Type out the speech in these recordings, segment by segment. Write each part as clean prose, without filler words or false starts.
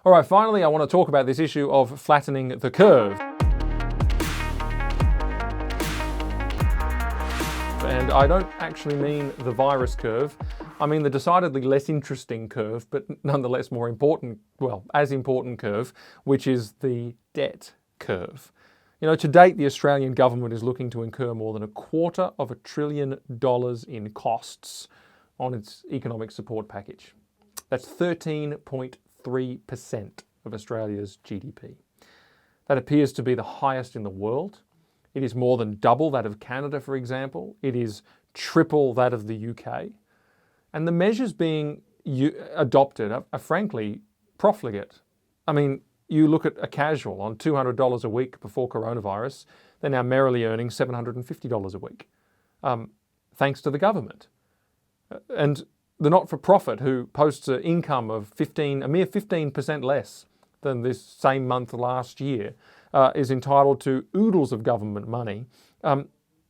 All right, finally, I want to talk about this issue of flattening the curve. And I don't actually mean the virus curve. I mean the decidedly less interesting curve, but nonetheless more important, well, as important curve, which is the debt curve. You know, to date, the Australian government is looking to incur more than $250 billion in costs on its economic support package. That's 13.3% of Australia's GDP. That appears to be the highest in the world. It is more than double that of Canada, for example. It is triple that of the UK. And the measures being adopted are frankly profligate. I mean, you look at a casual on $200 a week before coronavirus, they're now merrily earning $750 a week, thanks to the government. And the not-for-profit, who posts an income of a mere 15% less than this same month last year, is entitled to oodles of government money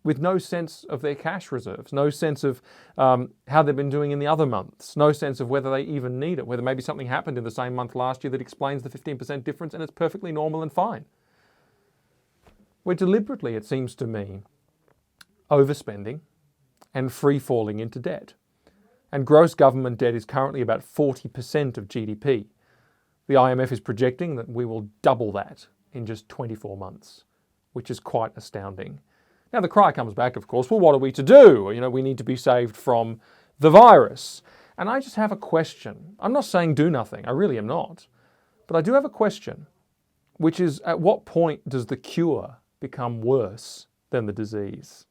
with no sense of their cash reserves, no sense of how they've been doing in the other months, no sense of whether they even need it, whether maybe something happened in the same month last year that explains the 15% difference and it's perfectly normal and fine. We're deliberately, it seems to me, overspending and free-falling into debt. And gross government debt is currently about 40% of GDP. The IMF is projecting that we will double that in just 24 months, which is quite astounding. Now the cry comes back, of course, well, what are we to do? You know, we need to be saved from the virus. And I just have a question. I'm not saying do nothing, I really am not. But I do have a question, which is at what point does the cure become worse than the disease?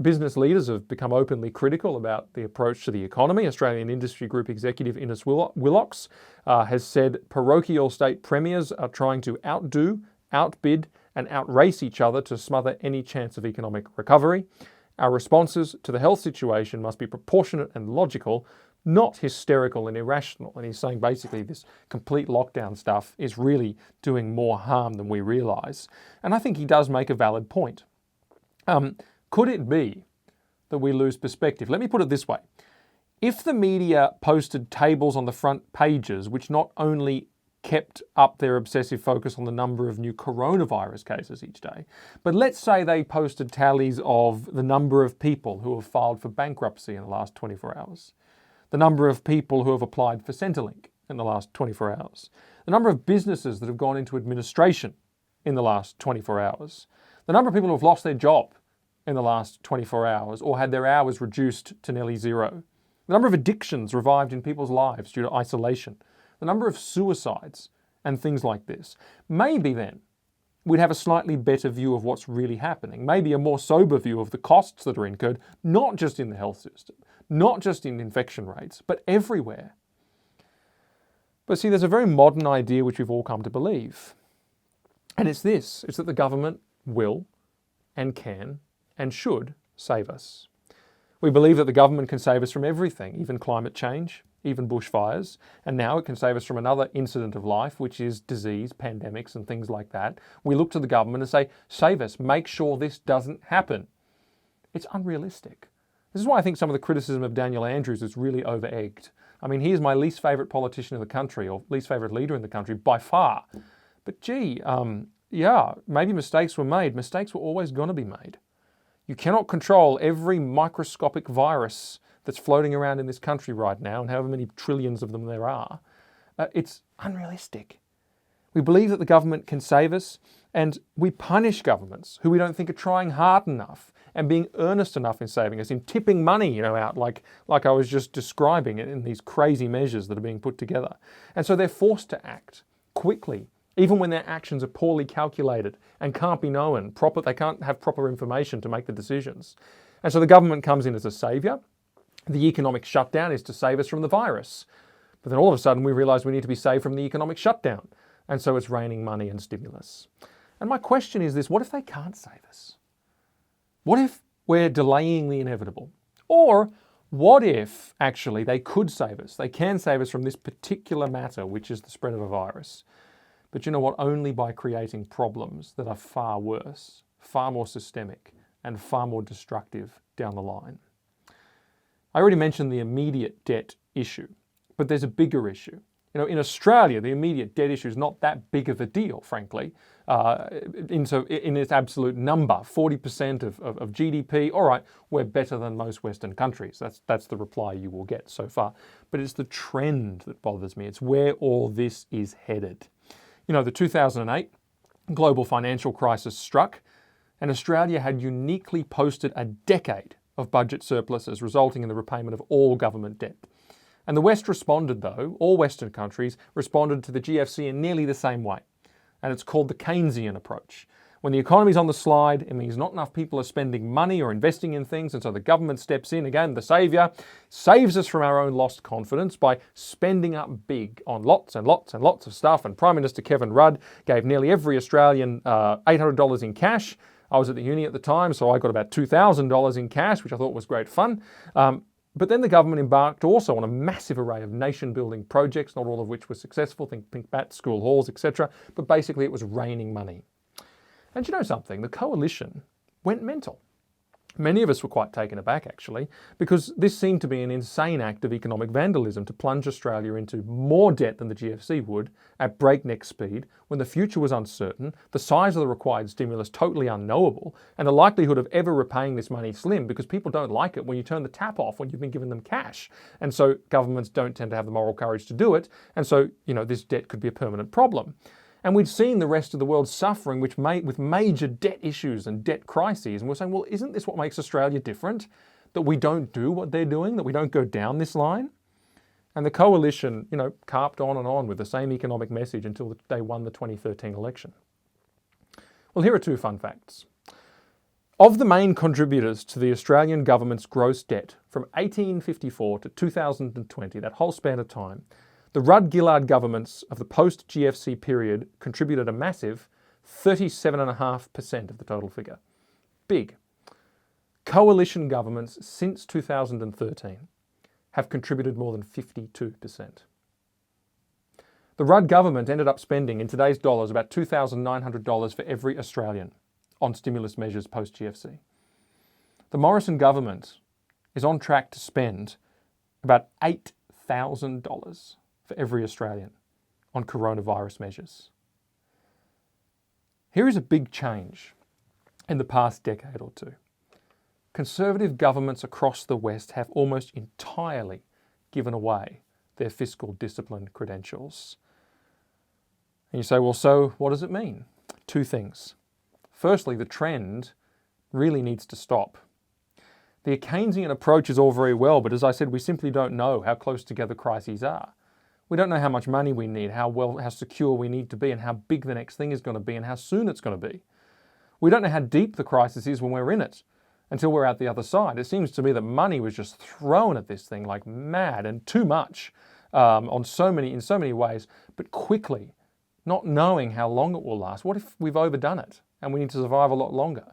Business leaders have become openly critical about the approach to the economy. Australian Industry Group executive Innes Willocks has said parochial state premiers are trying to outdo, outbid and outrace each other to smother any chance of economic recovery. Our responses to the health situation must be proportionate and logical, not hysterical and irrational. And he's saying basically this complete lockdown stuff is really doing more harm than we realise. And I think he does make a valid point. Could it be that we lose perspective? Let me put it this way. If the media posted tables on the front pages which not only kept up their obsessive focus on the number of new coronavirus cases each day, but let's say they posted tallies of the number of people who have filed for bankruptcy in the last 24 hours, the number of people who have applied for Centrelink in the last 24 hours, the number of businesses that have gone into administration in the last 24 hours, the number of people who have lost their job in the last 24 hours or had their hours reduced to nearly zero, the number of addictions revived in people's lives due to isolation, the number of suicides and things like this. Maybe then we'd have a slightly better view of what's really happening, maybe a more sober view of the costs that are incurred, not just in the health system, not just in infection rates, but everywhere. But see, there's a very modern idea which we've all come to believe. And it's this, it's that the government will and can and should save us. We believe that the government can save us from everything, even climate change, even bushfires, and now it can save us from another incident of life, which is disease, pandemics and things like that. We look to the government and say, save us, make sure this doesn't happen. It's unrealistic. This is why I think some of the criticism of Daniel Andrews is really over-egged. I mean, he is my least favourite politician in the country, or least favourite leader in the country, by far. But gee, yeah, maybe mistakes were made. Mistakes were always going to be made. You cannot control every microscopic virus that's floating around in this country right now, and however many trillions of them there are. It's unrealistic. We believe that the government can save us, and we punish governments who we don't think are trying hard enough and being earnest enough in saving us, in tipping money, out like I was just describing it in these crazy measures that are being put together. And so they're forced to act quickly, even when their actions are poorly calculated and can't be known, they can't have proper information to make the decisions. And so the government comes in as a saviour. The economic shutdown is to save us from the virus. But then all of a sudden we realise we need to be saved from the economic shutdown. And so it's raining money and stimulus. And my question is this, what if they can't save us? What if we're delaying the inevitable? Or what if actually they could save us? They can save us from this particular matter, which is the spread of a virus. But you know what? Only by creating problems that are far worse, far more systemic, and far more destructive down the line. I already mentioned the immediate debt issue, but there's a bigger issue, In Australia, the immediate debt issue is not that big of a deal, frankly, in its absolute number, 40% of GDP. All right, we're better than most Western countries. That's the reply you will get so far. But it's the trend that bothers me. It's where all this is headed. The 2008 global financial crisis struck, and Australia had uniquely posted a decade of budget surpluses, resulting in the repayment of all government debt. And the West responded, though, all Western countries responded to the GFC in nearly the same way. And it's called the Keynesian Approach. When the economy's on the slide, it means not enough people are spending money or investing in things, and so the government steps in, again, the saviour, saves us from our own lost confidence by spending up big on lots and lots and lots of stuff. And Prime Minister Kevin Rudd gave nearly every Australian $800 in cash. I was at the uni at the time, so I got about $2,000 in cash, which I thought was great fun. But then the government embarked also on a massive array of nation-building projects, not all of which were successful, think Pink Bat, school halls, etc. But basically it was raining money. And you know something? The coalition went mental. Many of us were quite taken aback, actually, because this seemed to be an insane act of economic vandalism to plunge Australia into more debt than the GFC would at breakneck speed when the future was uncertain, the size of the required stimulus totally unknowable, and the likelihood of ever repaying this money slim because people don't like it when you turn the tap off when you've been given them cash. And so governments don't tend to have the moral courage to do it. And so, this debt could be a permanent problem. And we'd seen the rest of the world suffering with major debt issues and debt crises. And we're saying, well, isn't this what makes Australia different? That we don't do what they're doing, that we don't go down this line? And the coalition, carped on with the same economic message until they won the 2013 election. Well, here are two fun facts. Of the main contributors to the Australian government's gross debt from 1854 to 2020, that whole span of time, the Rudd-Gillard governments of the post-GFC period contributed a massive 37.5% of the total figure. Big. Coalition governments since 2013 have contributed more than 52%. The Rudd government ended up spending, in today's dollars, about $2,900 for every Australian on stimulus measures post-GFC. The Morrison government is on track to spend about $8,000 for every Australian on coronavirus measures. Here is a big change in the past decade or two. Conservative governments across the West have almost entirely given away their fiscal discipline credentials. And you say, well, so what does it mean? Two things. Firstly, the trend really needs to stop. The Keynesian approach is all very well, but as I said, we simply don't know how close together crises are. We don't know how much money we need, how secure we need to be, and how big the next thing is going to be, and how soon it's going to be. We don't know how deep the crisis is when we're in it until we're out the other side. It seems to me that money was just thrown at this thing like mad and too much in so many ways, but quickly, not knowing how long it will last. What if we've overdone it and we need to survive a lot longer?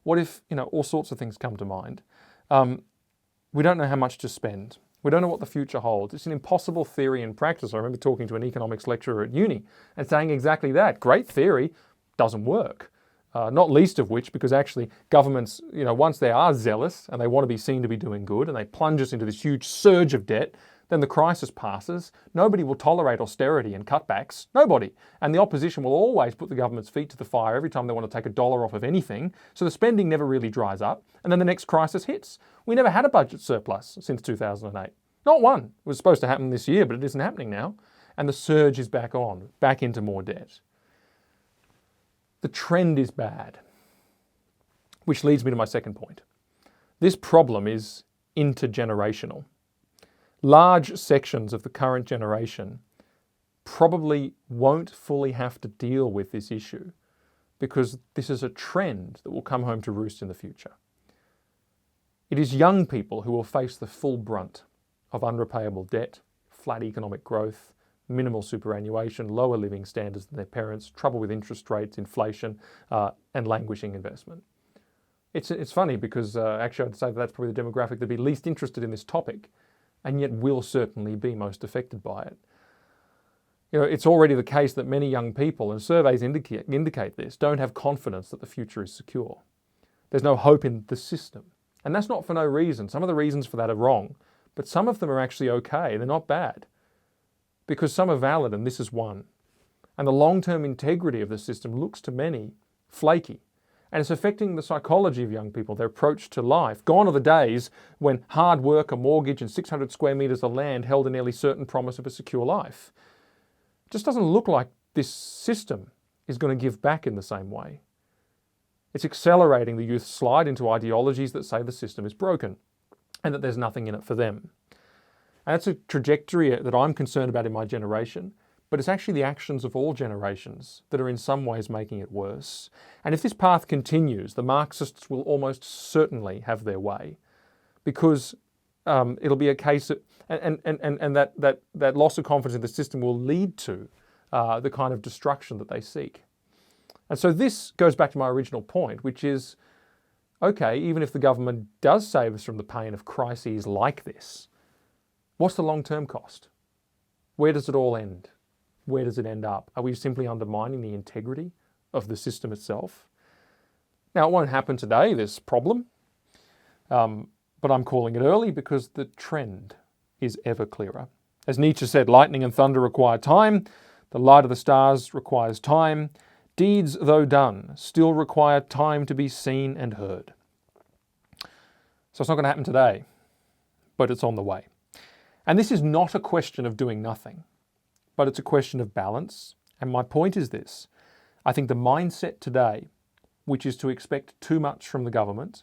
What if, all sorts of things come to mind? We don't know how much to spend. We don't know what the future holds. It's an impossible theory in practice. I remember talking to an economics lecturer at uni and saying exactly that. Great theory, doesn't work. Not least of which because actually governments, once they are zealous and they want to be seen to be doing good and they plunge us into this huge surge of debt, then the crisis passes. Nobody will tolerate austerity and cutbacks. Nobody. And the opposition will always put the government's feet to the fire every time they want to take a dollar off of anything. So the spending never really dries up. And then the next crisis hits. We never had a budget surplus since 2008. Not one. It was supposed to happen this year, but it isn't happening now. And the surge is back on, back into more debt. The trend is bad. Which leads me to my second point. This problem is intergenerational. Large sections of the current generation probably won't fully have to deal with this issue because this is a trend that will come home to roost in the future. It is young people who will face the full brunt of unrepayable debt, flat economic growth, minimal superannuation, lower living standards than their parents, trouble with interest rates, inflation, and languishing investment. It's funny because actually I'd say that's probably the demographic that'd be least interested in this topic and yet will certainly be most affected by it. It's already the case that many young people, and surveys indicate this, don't have confidence that the future is secure. There's no hope in the system. And that's not for no reason. Some of the reasons for that are wrong, but some of them are actually okay. They're not bad. because some are valid and this is one. And the long-term integrity of the system looks to many flaky. And it's affecting the psychology of young people, their approach to life. Gone are the days when hard work, a mortgage and 600 square metres of land held a nearly certain promise of a secure life. It just doesn't look like this system is going to give back in the same way. It's accelerating the youth's slide into ideologies that say the system is broken and that there's nothing in it for them. And that's a trajectory that I'm concerned about in my generation, but it's actually the actions of all generations that are in some ways making it worse. And if this path continues, the Marxists will almost certainly have their way, because it'll be a case of, and that loss of confidence in the system will lead to the kind of destruction that they seek. And so this goes back to my original point, which is, okay, even if the government does save us from the pain of crises like this, what's the long-term cost? Where does it all end? Where does it end up? Are we simply undermining the integrity of the system itself? Now, it won't happen today, this problem, but I'm calling it early because the trend is ever clearer. As Nietzsche said, lightning and thunder require time, the light of the stars requires time, deeds, though done, still require time to be seen and heard. So it's not going to happen today, but it's on the way. And this is not a question of doing nothing, but it's a question of balance. And my point is this: I think the mindset today, which is to expect too much from the government,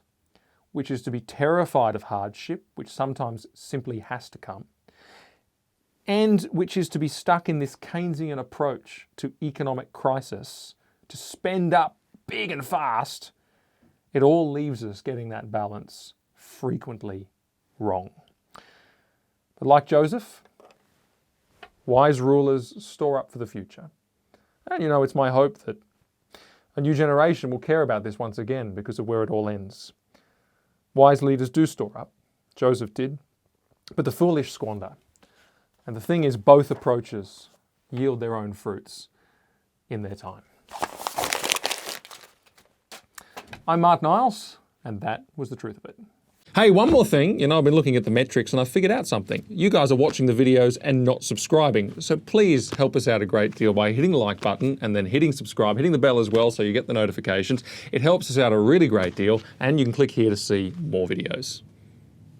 which is to be terrified of hardship, which sometimes simply has to come, and which is to be stuck in this Keynesian approach to economic crisis, to spend up big and fast, it all leaves us getting that balance frequently wrong. But like Joseph, wise rulers store up for the future. And it's my hope that a new generation will care about this once again because of where it all ends. Wise leaders do store up. Joseph did. But the foolish squander. And the thing is, both approaches yield their own fruits in their time. I'm Mark Niles, and that was the truth of it. Hey, one more thing. I've been looking at the metrics and I figured out something. You guys are watching the videos and not subscribing. So please help us out a great deal by hitting the like button and then hitting subscribe, hitting the bell as well so you get the notifications. It helps us out a really great deal, and you can click here to see more videos.